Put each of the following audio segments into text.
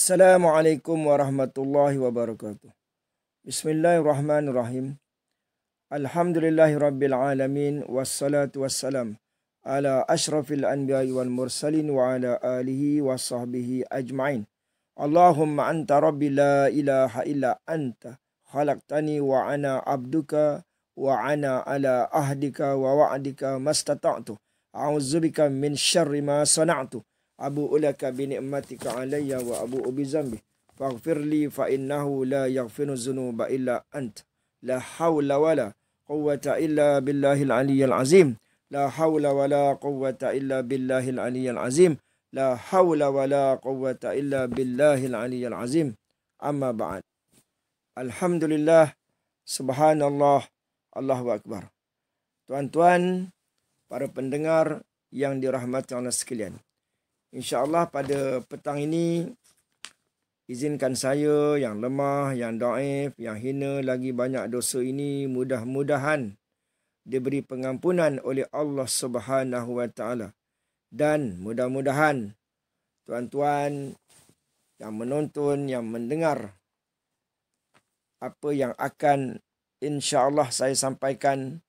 Assalamualaikum warahmatullahi wabarakatuh. Bismillahirrahmanirrahim. Alhamdulillahi rabbil alamin. Wassalatu wassalam ala ashrafil anbiya'i wal mursalin wa ala alihi wa sahbihi ajma'in. Allahumma anta rabbi la ilaha illa anta khalaqtani wa ana abduka wa ana ala ahdika wa wa'dika mastata'tu. A'udzubika min syarri ma sana'tu. Abu ulaka bi ni'matika alayya wa abu bi zambi faghfirli fa innahu la yaghfiru dzunuba illa ant. La hawla wala quwwata illa billahil aliyyil azim. La hawla wala quwwata illa billahil aliyyil azim. La hawla wala quwwata illa billahil aliyyil azim. Amma ba'd. Alhamdulillah, subhanallah, Allahu akbar. Tuan-tuan, para pendengar yang dirahmati Allah sekalian. InsyaAllah pada petang ini, izinkan saya yang lemah, yang daif, yang hina, lagi banyak dosa ini, mudah-mudahan diberi pengampunan oleh Allah Subhanahu wa Ta'ala. Dan mudah-mudahan tuan-tuan yang menonton, yang mendengar apa yang akan insyaAllah saya sampaikan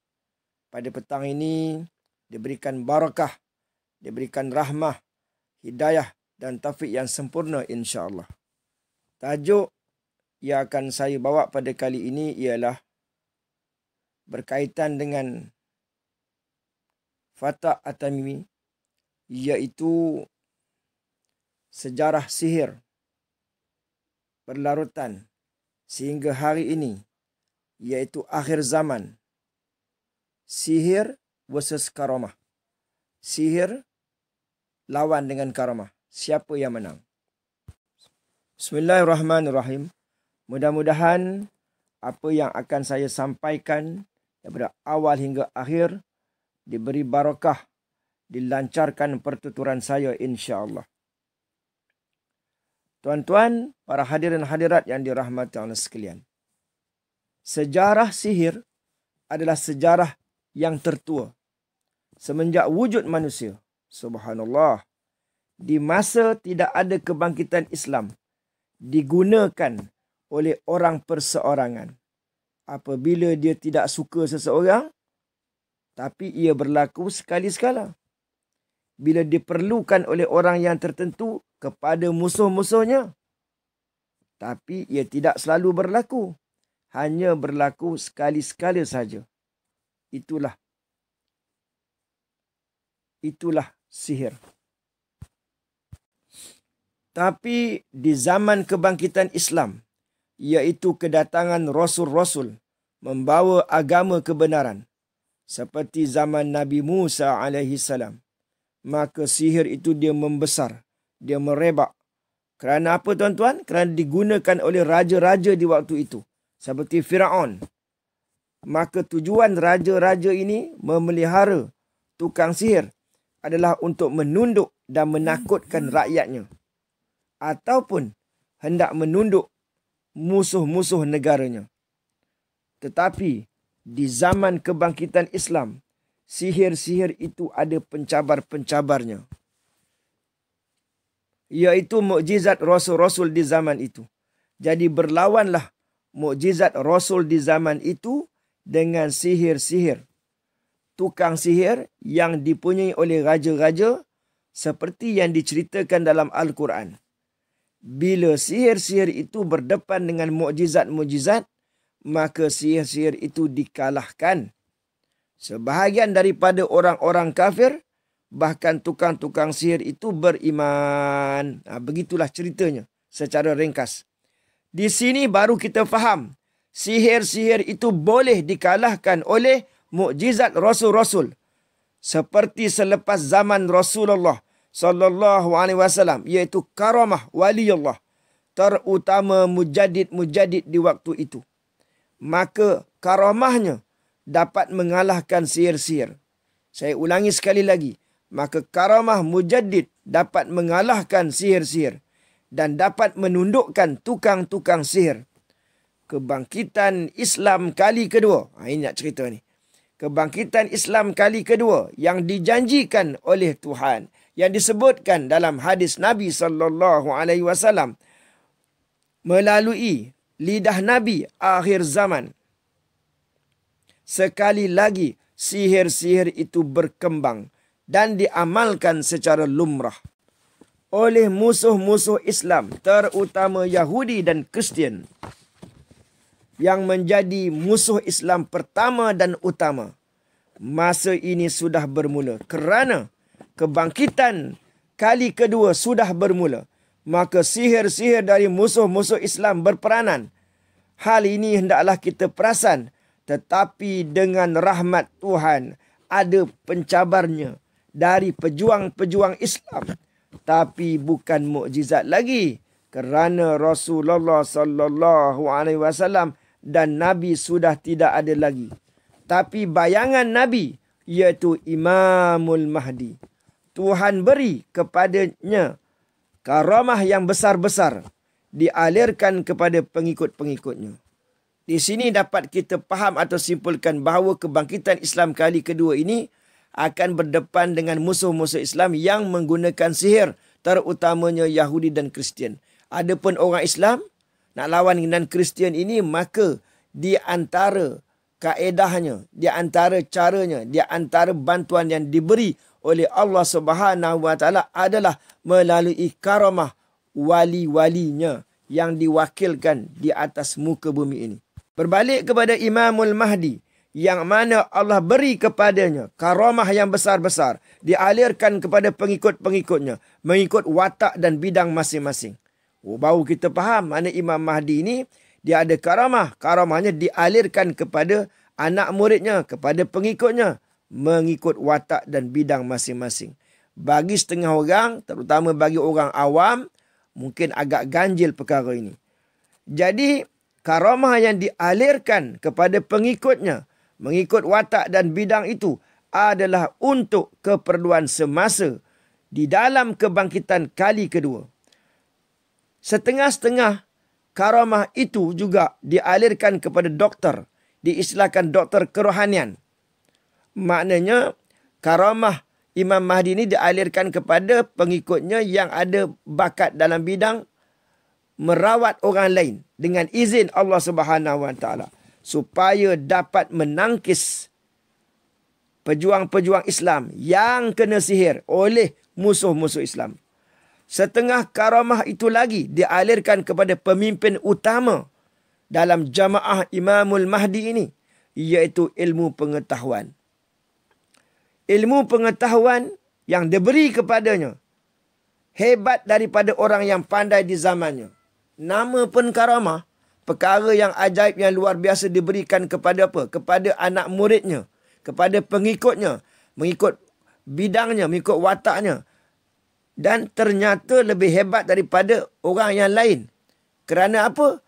pada petang ini, diberikan barakah, diberikan rahmah, hidayah dan taufik yang sempurna insya-Allah. Tajuk yang akan saya bawa pada kali ini ialah berkaitan dengan Fatah At-Tamimi, iaitu sejarah sihir berlarutan sehingga hari ini, iaitu akhir zaman. Sihir versus karamah. Sihir lawan dengan karamah. Siapa yang menang? Bismillahirrahmanirrahim. Mudah-mudahan apa yang akan saya sampaikan daripada awal hingga akhir diberi barakah, dilancarkan pertuturan saya insya-Allah. Tuan-tuan, para hadirin hadirat yang dirahmati Allah sekalian. Sejarah sihir adalah sejarah yang tertua semenjak wujud manusia. Subhanallah. Di masa tidak ada kebangkitan Islam, digunakan oleh orang perseorangan. Apabila dia tidak suka seseorang, tapi ia berlaku sekali-sekala. Bila diperlukan oleh orang yang tertentu kepada musuh-musuhnya, tapi ia tidak selalu berlaku. Hanya berlaku sekali-sekala saja. Itulah sihir. Tapi di zaman kebangkitan Islam, iaitu kedatangan Rasul-Rasul membawa agama kebenaran, seperti zaman Nabi Musa AS, maka sihir itu dia membesar, dia merebak. Kerana apa tuan-tuan? Kerana digunakan oleh raja-raja di waktu itu, seperti Firaun. Maka tujuan raja-raja ini memelihara tukang sihir adalah untuk menunduk dan menakutkan rakyatnya, ataupun hendak menunduk musuh-musuh negaranya. Tetapi di zaman kebangkitan Islam, sihir-sihir itu ada pencabar-pencabarnya, iaitu mukjizat Rasul-Rasul di zaman itu. Jadi berlawanlah mukjizat Rasul di zaman itu dengan sihir-sihir, tukang sihir yang dipunyai oleh raja-raja seperti yang diceritakan dalam Al-Quran. Bila sihir-sihir itu berdepan dengan mukjizat-mukjizat, maka sihir-sihir itu dikalahkan. Sebahagian daripada orang-orang kafir, bahkan tukang-tukang sihir itu beriman. Begitulah ceritanya secara ringkas. Di sini baru kita faham, sihir-sihir itu boleh dikalahkan oleh mukjizat Rasul-Rasul. Seperti selepas zaman Rasulullah sallallahu alaihi wasallam, iaitu karamah waliullah, terutama mujadid-mujadid di waktu itu. Maka karamahnya dapat mengalahkan sihir-sihir. Saya ulangi sekali lagi. Maka karamah mujadid dapat mengalahkan sihir-sihir dan dapat menundukkan tukang-tukang sihir. Kebangkitan Islam kali kedua. Ini nak cerita ni. Kebangkitan Islam kali kedua yang dijanjikan oleh Tuhan, yang disebutkan dalam hadis Nabi sallallahu alaihi wasallam, melalui lidah Nabi akhir zaman. Sekali lagi sihir-sihir itu berkembang dan diamalkan secara lumrah oleh musuh-musuh Islam, terutama Yahudi dan Kristian, yang menjadi musuh Islam pertama dan utama. Masa ini sudah bermula kerana kebangkitan kali kedua sudah bermula. Maka sihir-sihir dari musuh-musuh Islam berperanan. Hal ini hendaklah kita perasan. Tetapi dengan rahmat Tuhan, ada pencabarnya dari pejuang-pejuang Islam. Tapi bukan mukjizat lagi. Kerana Rasulullah sallallahu alaihi wasallam dan Nabi sudah tidak ada lagi. Tapi bayangan Nabi, iaitu Imamul Mahdi, Tuhan beri kepadanya karamah yang besar-besar, dialirkan kepada pengikut-pengikutnya. Di sini dapat kita faham atau simpulkan bahawa kebangkitan Islam kali kedua ini akan berdepan dengan musuh-musuh Islam yang menggunakan sihir, terutamanya Yahudi dan Kristian. Adapun orang Islam nak lawan dengan Kristian ini, maka di antara kaedahnya, di antara caranya, di antara bantuan yang diberi oleh Allah Subhanahu wa taala adalah melalui karamah wali-walinya yang diwakilkan di atas muka bumi ini. Berbalik kepada Imamul Mahdi, yang mana Allah beri kepadanya karamah yang besar-besar, dialirkan kepada pengikut-pengikutnya, mengikut watak dan bidang masing-masing. Baru kita faham mana Imam Mahdi ini, dia ada karamah. Karamahnya dialirkan kepada anak muridnya, kepada pengikutnya, mengikut watak dan bidang masing-masing. Bagi setengah orang, terutama bagi orang awam, mungkin agak ganjil perkara ini. Jadi, karamah yang dialirkan kepada pengikutnya, mengikut watak dan bidang itu, adalah untuk keperluan semasa di dalam kebangkitan kali kedua. Setengah-setengah karamah itu juga dialirkan kepada doktor, diistilahkan doktor kerohanian. Maknanya karamah Imam Mahdi ini dialirkan kepada pengikutnya yang ada bakat dalam bidang merawat orang lain dengan izin Allah Subhanahu wa taala, supaya dapat menangkis pejuang-pejuang Islam yang kena sihir oleh musuh-musuh Islam. Setengah karamah itu lagi dialirkan kepada pemimpin utama dalam jamaah Imamul Mahdi ini, iaitu ilmu pengetahuan. Ilmu pengetahuan yang diberi kepadanya hebat daripada orang yang pandai di zamannya. Nama pun karamah, perkara yang ajaib yang luar biasa diberikan kepada apa? Kepada anak muridnya, kepada pengikutnya, mengikut bidangnya, mengikut wataknya. Dan ternyata lebih hebat daripada orang yang lain. Kerana apa?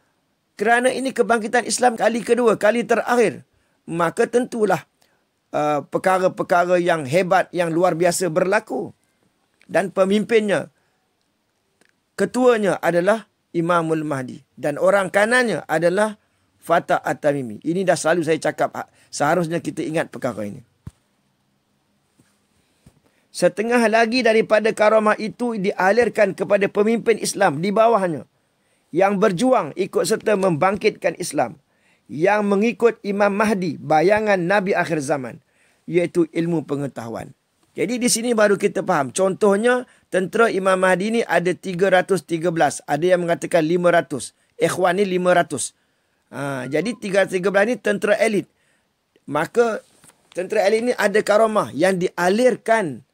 Kerana ini kebangkitan Islam kali kedua, kali terakhir. Maka tentulah perkara-perkara yang hebat, yang luar biasa berlaku. Dan pemimpinnya, ketuanya adalah Imamul Mahdi. Dan orang kanannya adalah Fatah At-Tamimi. Ini dah selalu saya cakap. Seharusnya kita ingat perkara ini. Setengah lagi daripada karamah itu dialirkan kepada pemimpin Islam di bawahnya, yang berjuang ikut serta membangkitkan Islam, yang mengikut Imam Mahdi, bayangan Nabi akhir zaman, iaitu ilmu pengetahuan. Jadi di sini baru kita faham. Contohnya, tentera Imam Mahdi ini ada 313. Ada yang mengatakan 500. Ikhwan ni 500. Jadi 313 ni tentera elit. Maka tentera elit ini ada karamah yang dialirkan.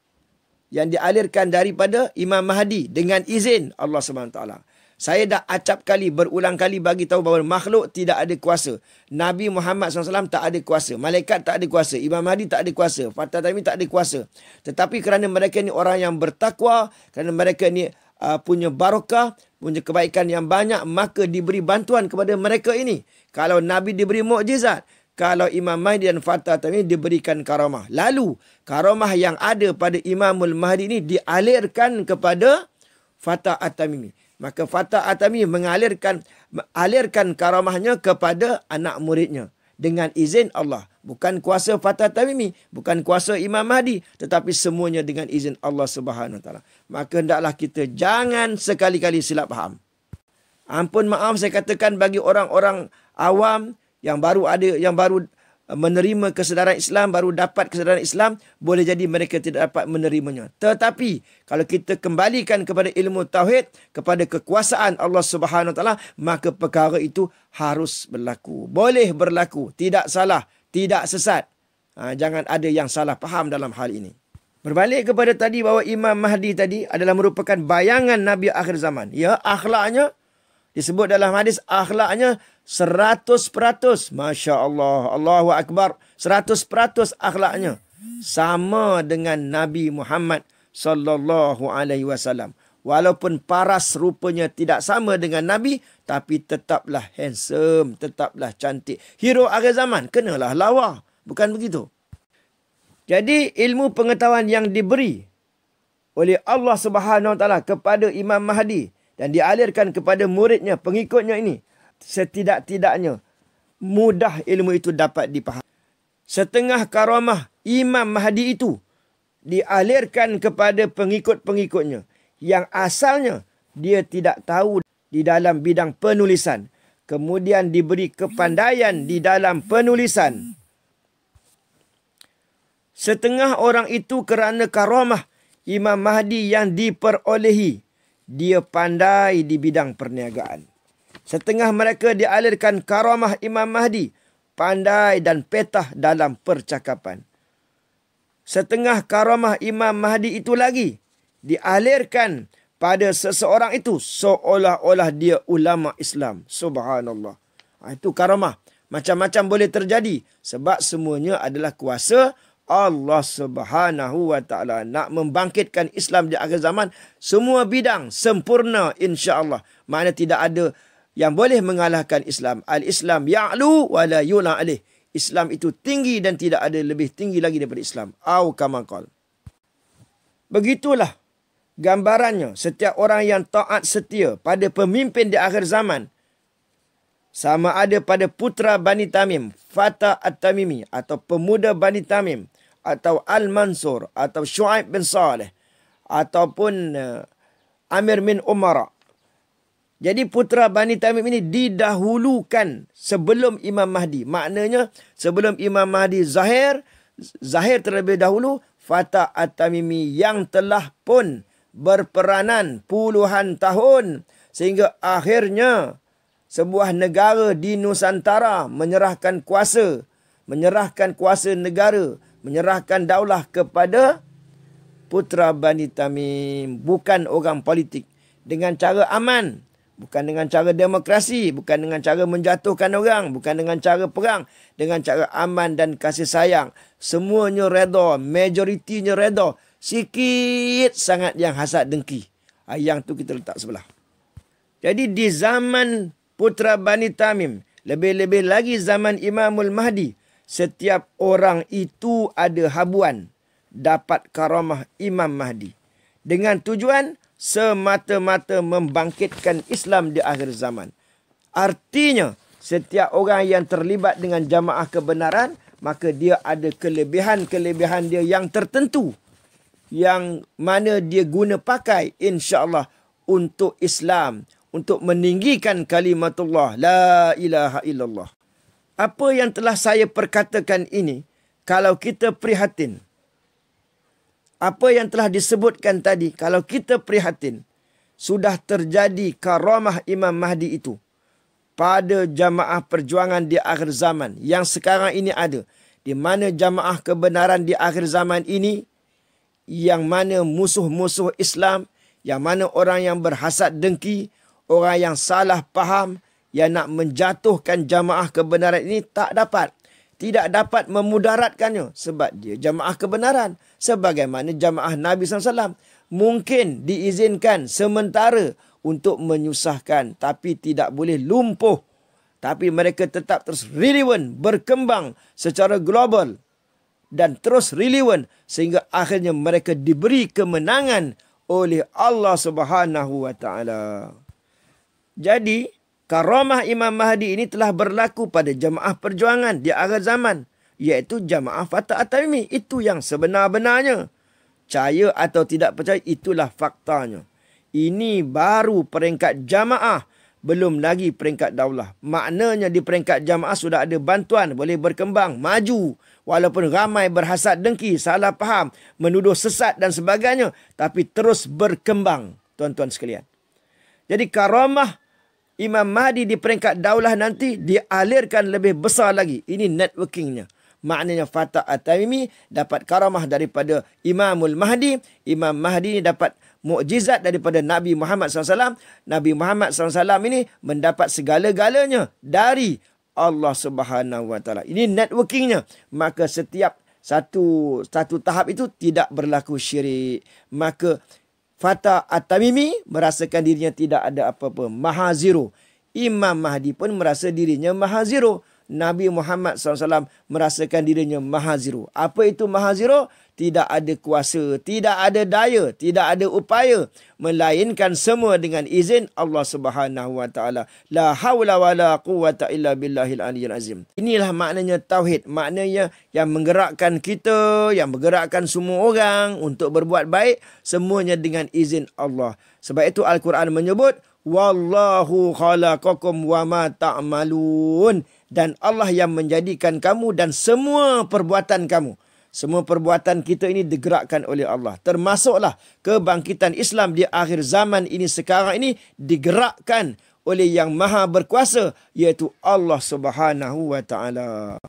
Yang dialirkan daripada Imam Mahdi dengan izin Allah SWT. Saya dah acap kali, berulang kali bagi tahu bahawa makhluk tidak ada kuasa. Nabi Muhammad SAW tak ada kuasa. Malaikat tak ada kuasa. Imam Mahdi tak ada kuasa. Fatah Tamimi tak ada kuasa. Tetapi kerana mereka ni orang yang bertakwa, kerana mereka ni punya barakah, punya kebaikan yang banyak, maka diberi bantuan kepada mereka ini. Kalau Nabi diberi mukjizat, kalau Imam Mahdi dan Fatah Tamimi diberikan karamah. Lalu, karamah yang ada pada Imamul Mahdi ini dialirkan kepada Fatah At-Tamimi. Maka Fatah At-Tamimi alirkan karamahnya kepada anak muridnya dengan izin Allah. Bukan kuasa Fatah At-Tamimi, bukan kuasa Imam Mahdi, tetapi semuanya dengan izin Allah Subhanahu Wa Taala. Maka hendaklah kita jangan sekali-kali silap faham. Ampun maaf saya katakan bagi orang-orang awam yang baru menerima kesedaran Islam, baru dapat kesedaran Islam, boleh jadi mereka tidak dapat menerimanya. Tetapi kalau kita kembalikan kepada ilmu tauhid, kepada kekuasaan Allah Subhanahu Wa Taala, maka perkara itu harus berlaku. Boleh berlaku, tidak salah, tidak sesat. Jangan ada yang salah faham dalam hal ini. Berbalik kepada tadi bahawa Imam Mahdi tadi adalah merupakan bayangan Nabi akhir zaman. Ya, akhlaknya disebut dalam hadis, akhlaknya 100%. Masya Allah. Allahu Akbar. 100% akhlaknya. Sama dengan Nabi Muhammad sallallahu alaihi wasallam. Walaupun paras rupanya tidak sama dengan Nabi, tapi tetaplah handsome, tetaplah cantik. Hero akhir zaman, kenalah lawa. Bukan begitu? Jadi ilmu pengetahuan yang diberi oleh Allah Subhanahu Wa Taala kepada Imam Mahdi dan dialirkan kepada muridnya, pengikutnya ini, setidak-tidaknya mudah ilmu itu dapat dipahami. Setengah karamah Imam Mahdi itu dialirkan kepada pengikut-pengikutnya yang asalnya dia tidak tahu di dalam bidang penulisan. Kemudian diberi kepandaian di dalam penulisan. Setengah orang itu kerana karamah Imam Mahdi yang diperolehi, dia pandai di bidang perniagaan. Setengah mereka dialirkan karamah Imam Mahdi, pandai dan petah dalam percakapan. Setengah karamah Imam Mahdi itu lagi dialirkan pada seseorang itu seolah-olah dia ulama Islam. Subhanallah. Itu karamah. Macam-macam boleh terjadi sebab semuanya adalah kuasa Allah Subhanahu Wa Taala. Nak membangkitkan Islam di akhir zaman, semua bidang sempurna insya-Allah. Maknanya tidak ada yang boleh mengalahkan Islam. Al-Islam ya'lu wa la yula alih. Islam itu tinggi dan tidak ada lebih tinggi lagi daripada Islam. Au kama qala. Begitulah gambarannya setiap orang yang taat setia pada pemimpin di akhir zaman. Sama ada pada putra Bani Tamim, Fatah At-Tamimi, atau pemuda Bani Tamim, atau Al-Mansur, atau Shu'aib bin Saleh, ataupun Amir bin Umara. Jadi putra Bani Tamim ini didahulukan sebelum Imam Mahdi. Maknanya sebelum Imam Mahdi zahir terlebih dahulu Fatah At-Tamimi yang telah pun berperanan puluhan tahun sehingga akhirnya sebuah negara di Nusantara menyerahkan kuasa negara, menyerahkan daulah kepada putra Bani Tamim, bukan orang politik, dengan cara aman. Bukan dengan cara demokrasi, bukan dengan cara menjatuhkan orang, bukan dengan cara perang, dengan cara aman dan kasih sayang. Semuanya reda, majoritinya reda. Sikit sangat yang hasad dengki. Yang tu kita letak sebelah. Jadi di zaman putra Bani Tamim, lebih-lebih lagi zaman Imamul Mahdi, setiap orang itu ada habuan dapat karamah Imam Mahdi. Dengan tujuan semata-mata membangkitkan Islam di akhir zaman. Artinya, setiap orang yang terlibat dengan jamaah kebenaran, maka dia ada kelebihan-kelebihan dia yang tertentu, yang mana dia guna pakai insya-Allah untuk Islam, untuk meninggikan kalimatullah la ilaha illallah. Apa yang telah saya perkatakan ini, kalau kita prihatin, apa yang telah disebutkan tadi, kalau kita prihatin, sudah terjadi karamah Imam Mahdi itu pada jamaah perjuangan di akhir zaman yang sekarang ini ada, di mana jamaah kebenaran di akhir zaman ini, yang mana musuh-musuh Islam, yang mana orang yang berhasad dengki, orang yang salah faham, yang nak menjatuhkan jamaah kebenaran ini tidak dapat memudaratkannya sebab dia jamaah kebenaran. Sebagaimana jamaah Nabi SAW mungkin diizinkan sementara untuk menyusahkan, tapi tidak boleh lumpuh. Tapi mereka tetap terus relevan, berkembang secara global dan terus relevan sehingga akhirnya mereka diberi kemenangan oleh Allah Subhanahu Wa Taala. Jadi karamah Imam Mahdi ini telah berlaku pada jamaah perjuangan di akhir zaman, iaitu jamaah Fatah At-Tamimi. Itu yang sebenar-benarnya. Percaya atau tidak percaya, itulah faktanya. Ini baru peringkat jamaah belum lagi peringkat daulah. Maknanya di peringkat jamaah sudah ada bantuan, boleh berkembang, maju. Walaupun ramai berhasad dengki, salah faham, menuduh sesat dan sebagainya, tapi terus berkembang, tuan-tuan sekalian. Jadi karamah Imam Mahdi di peringkat daulah nanti dialirkan lebih besar lagi. Ini networkingnya. Maknanya Fatah At-Tamimi dapat karamah daripada Imamul Mahdi. Imam Mahdi ini dapat mukjizat daripada Nabi Muhammad SAW. Nabi Muhammad SAW ini mendapat segala-galanya dari Allah Subhanahu Wa Taala. Ini networkingnya. Maka setiap satu tahap itu tidak berlaku syirik. Maka Fatah At-Tamimi merasakan dirinya tidak ada apa-apa. Maha zero. Imam Mahdi pun merasa dirinya maha zero. Nabi Muhammad SAW merasakan dirinya maha zero. Apa itu maha zero? Tidak ada kuasa, tidak ada daya, tidak ada upaya. Melainkan semua dengan izin Allah Subhanahu Wa Taala. La hawla wa la quwata illa billahil aliyyil azim. Inilah maknanya tauhid. Maknanya yang menggerakkan kita, yang menggerakkan semua orang untuk berbuat baik. Semuanya dengan izin Allah. Sebab itu Al-Quran menyebut, Wallahu khalaqakum wa ma ta'malun. Dan Allah yang menjadikan kamu dan semua perbuatan kamu. Semua perbuatan kita ini digerakkan oleh Allah. Termasuklah kebangkitan Islam di akhir zaman ini sekarang ini digerakkan oleh yang maha berkuasa, iaitu Allah Subhanahu Wa Taala.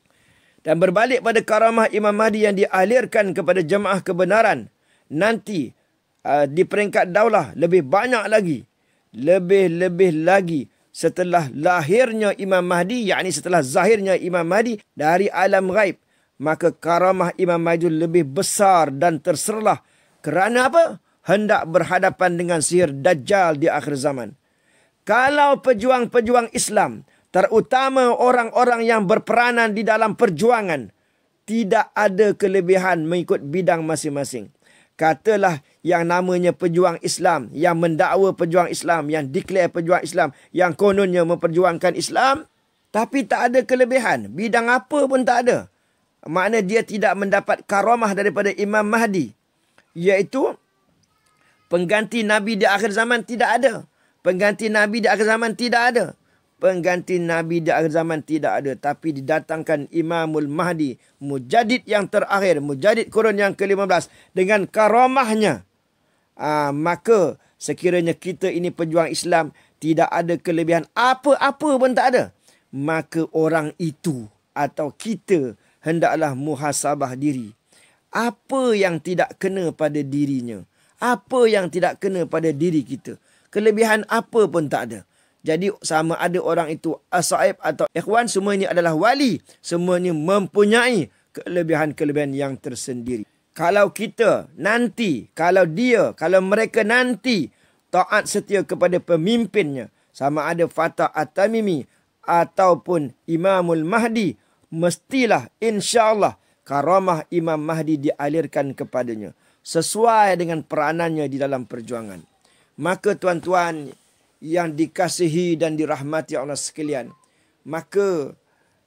Dan berbalik pada karamah Imam Mahdi yang dialirkan kepada jemaah kebenaran. Nanti di peringkat daulah lebih banyak lagi. Lebih lagi. Setelah lahirnya Imam Mahdi, yakni setelah zahirnya Imam Mahdi dari alam ghaib, maka karamah Imam Mahdi lebih besar dan terserlah. Kerana apa? Hendak berhadapan dengan sihir Dajjal di akhir zaman. Kalau pejuang-pejuang Islam, terutama orang-orang yang berperanan di dalam perjuangan, tidak ada kelebihan mengikut bidang masing-masing. Katalah yang namanya pejuang Islam, yang mendakwa pejuang Islam, yang declare pejuang Islam, yang kononnya memperjuangkan Islam, tapi tak ada kelebihan. Bidang apa pun tak ada. Makna dia tidak mendapat karamah daripada Imam Mahdi. Iaitu pengganti Nabi di akhir zaman tidak ada. Pengganti Nabi di akhir zaman tidak ada. Pengganti Nabi di akhir zaman tidak ada. Tapi didatangkan Imamul Mahdi, Mujaddid yang terakhir, Mujaddid kurun yang ke-15, dengan karamahnya. Maka sekiranya kita ini pejuang Islam, tidak ada kelebihan apa-apa pun tak ada, maka orang itu atau kita hendaklah muhasabah diri. Apa yang tidak kena pada dirinya? Apa yang tidak kena pada diri kita? Kelebihan apa pun tak ada. Jadi sama ada orang itu asaib atau ikhwan, semua ini adalah wali. Semuanya mempunyai kelebihan-kelebihan yang tersendiri. Kalau kita nanti, kalau mereka nanti taat setia kepada pemimpinnya, sama ada Fatah At-Tamimi ataupun Imamul Mahdi, mestilah insya-Allah karamah Imam Mahdi dialirkan kepadanya sesuai dengan peranannya di dalam perjuangan. Maka tuan-tuan yang dikasihi dan dirahmati Allah sekalian, maka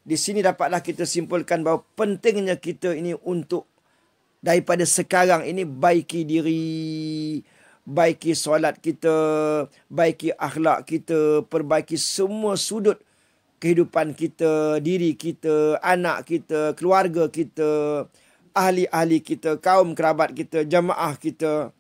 di sini dapatlah kita simpulkan bahawa pentingnya kita ini untuk daripada sekarang ini baiki diri, baiki solat kita, baiki akhlak kita, perbaiki semua sudut kehidupan kita, diri kita, anak kita, keluarga kita, ahli-ahli kita, kaum kerabat kita, jamaah kita.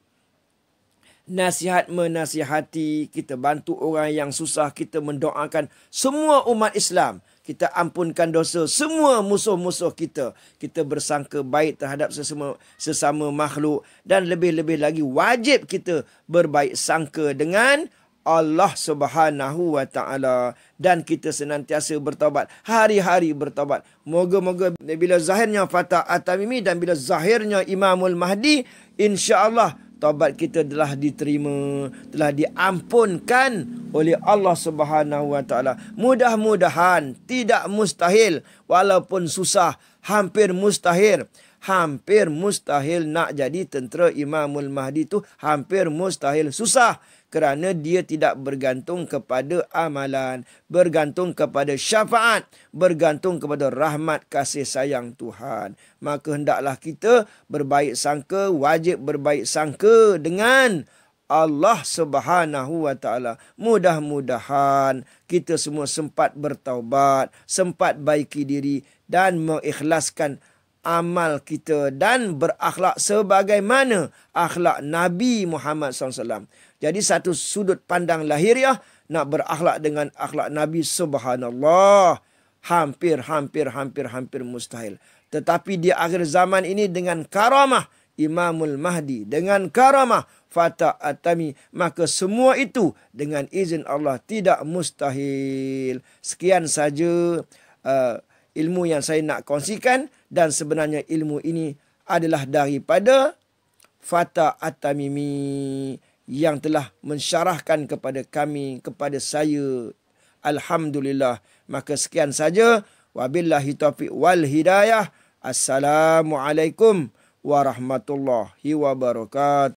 Nasihat menasihati, kita bantu orang yang susah, kita mendoakan semua umat Islam, kita ampunkan dosa semua musuh-musuh kita, kita bersangka baik terhadap sesama makhluk, dan lebih-lebih lagi wajib kita berbaik sangka dengan Allah Subhanahu Wa Taala, dan kita senantiasa bertaubat, hari-hari bertaubat. Moga-moga bila zahirnya Fatah At-Tamimi dan bila zahirnya Imamul Mahdi, insya-Allah taubat kita telah diterima, telah diampunkan oleh Allah Subhanahu Wa Taala. Mudah-mudahan, tidak mustahil, walaupun susah, hampir mustahil nak jadi tentera Imamul Mahdi tu, hampir mustahil, susah. Kerana dia tidak bergantung kepada amalan, bergantung kepada syafaat, bergantung kepada rahmat kasih sayang Tuhan. Maka hendaklah kita berbaik sangka, wajib berbaik sangka dengan Allah Subhanahu wa taala. Mudah-mudahan kita semua sempat bertaubat, sempat baiki diri dan mengikhlaskan amal kita dan berakhlak sebagaimana akhlak Nabi Muhammad SAW. Jadi satu sudut pandang lahiriah, nak berakhlak dengan akhlak Nabi, subhanallah, hampir mustahil. Tetapi di akhir zaman ini dengan karamah Imamul Mahdi, dengan karamah Fatah At-Tamimi, maka semua itu dengan izin Allah tidak mustahil. Sekian saja ilmu yang saya nak kongsikan, dan sebenarnya ilmu ini adalah daripada Fatah At-Tamimi yang telah mensyarahkan kepada kami, kepada saya. Alhamdulillah. Maka sekian saja. Wabillahi taufiq wal hidayah. Assalamualaikum warahmatullahi wabarakatuh.